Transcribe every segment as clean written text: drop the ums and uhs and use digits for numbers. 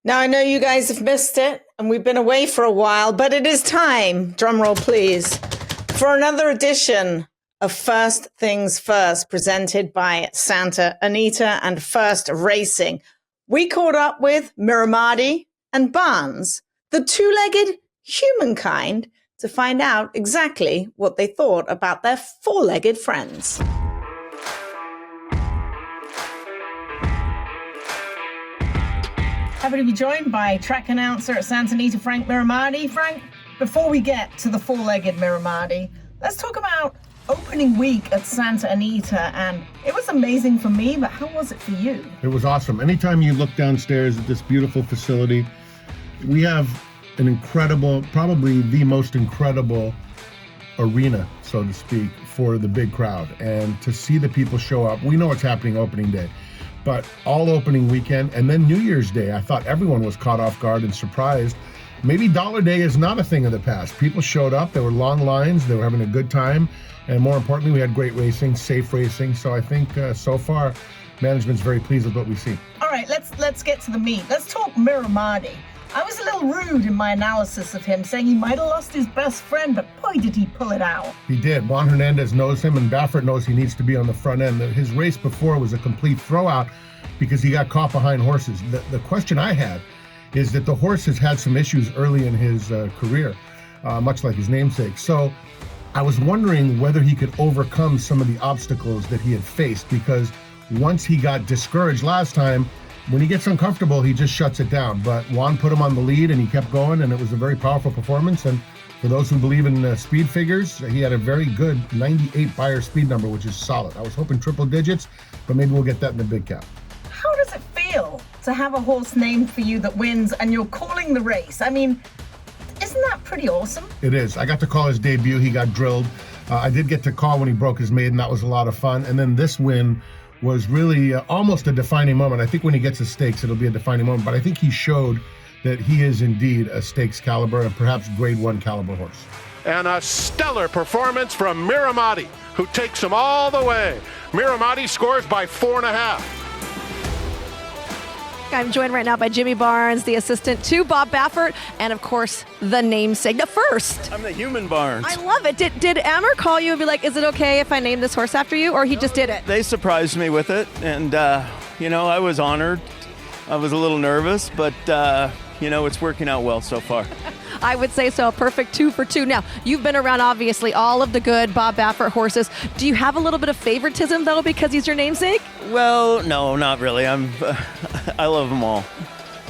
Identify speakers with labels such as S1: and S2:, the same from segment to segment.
S1: Now, I know you guys have missed it, and we've been away for a while, but it is time, drumroll please, for another edition of First Things First, presented by Santa Anita and First Racing. We caught up with Mirahmadi and Barnes, the two-legged humankind, to find out exactly what they thought about their four-legged friends. Happy to be joined by track announcer at Santa Anita, Frank Mirahmadi. Frank, before we get to the four-legged Mirahmadi, let's talk about opening week at Santa Anita. And it was amazing for me, but how was it for you?
S2: It was awesome. Anytime you look downstairs at this beautiful facility, we have an incredible, probably the most incredible arena, so to speak, for the big crowd. And to see the people show up, we know what's happening opening day. But all opening weekend and then New Year's Day, I thought everyone was caught off guard and surprised. Maybe Dollar Day is not a thing of the past. People showed up, there were long lines, they were having a good time. And more importantly, we had great racing, safe racing. So I think so far, management's very pleased with what we see.
S1: All right, let's get to the meat. Let's talk Mirahmadi. I was a little rude in my analysis of him, saying he might have lost his best friend, but boy, did he pull it out.
S2: He did. Juan Hernandez knows him, and Baffert knows he needs to be on the front end. His race before was a complete throwout because he got caught behind horses. The question I had is that the horse has had some issues early in his career, much like his namesake. So I was wondering whether he could overcome some of the obstacles that he had faced, because once he got discouraged last time, when he gets uncomfortable, he just shuts it down. But Juan put him on the lead and he kept going, and it was a very powerful performance. And for those who believe in speed figures, he had a very good 98 buyer speed number, which is solid. I was hoping triple digits, but maybe we'll get that in the big cap.
S1: How does it feel to have a horse named for you that wins and you're calling the race? I mean, isn't that pretty awesome?
S2: It is. I got to call his debut. He got drilled. I did get to call when he broke his maiden. That was a lot of fun. And then this win was really almost a defining moment. I think when he gets his stakes, it'll be a defining moment. But I think he showed that he is indeed a stakes caliber and perhaps grade one caliber horse.
S3: And a stellar performance from Mirahmadi, who takes him all the way. Mirahmadi scores by 4.5.
S4: I'm joined right now by Jimmy Barnes, the assistant to Bob Baffert, and of course, the namesake, the first.
S5: I'm the human Barnes.
S4: I love it. Did Amber call you and be like, is it okay if I name this horse after you, or he just did it?
S5: They surprised me with it, and, I was honored. I was a little nervous, but, it's working out well so far.
S4: I would say so. Perfect 2 for 2. Now, you've been around, obviously, all of the good Bob Baffert horses. Do you have a little bit of favoritism, though, because he's your namesake?
S5: Well, no, not really. I love them all.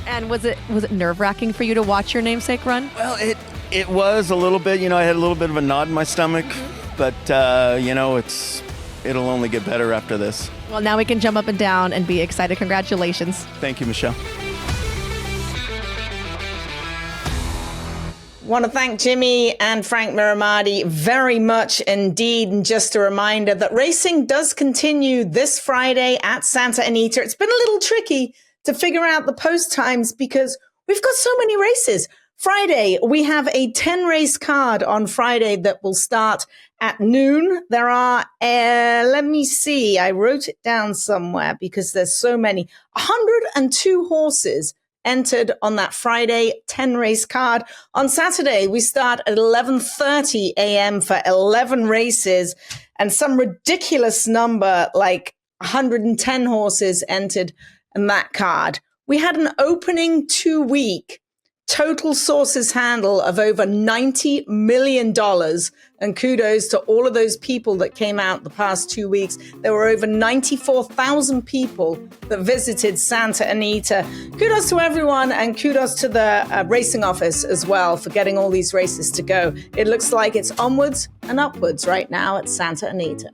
S4: And was it nerve-wracking for you to watch your namesake run?
S5: Well, it was a little bit. I had a little bit of a knot in my stomach, but, it'll only get better after this.
S4: Well, now we can jump up and down and be excited. Congratulations.
S5: Thank you, Michelle.
S1: Want to thank Jimmy and Frank Mirahmadi very much indeed. And just a reminder that racing does continue this Friday at Santa Anita. It's been a little tricky to figure out the post times because we've got so many races. Friday, we have a 10-race card on Friday that will start at noon. There are, let me see, I wrote it down somewhere because there's so many, 102 horses entered on that Friday 10-race card. On Saturday, we start at 11:30 a.m. for 11 races, and some ridiculous number like 110 horses entered in that card. We had an opening 2-week total sources handle of over $90 million. And kudos to all of those people that came out the past 2 weeks. There were over 94,000 people that visited Santa Anita. Kudos to everyone, and kudos to the racing office as well for getting all these races to go. It looks like it's onwards and upwards right now at Santa Anita.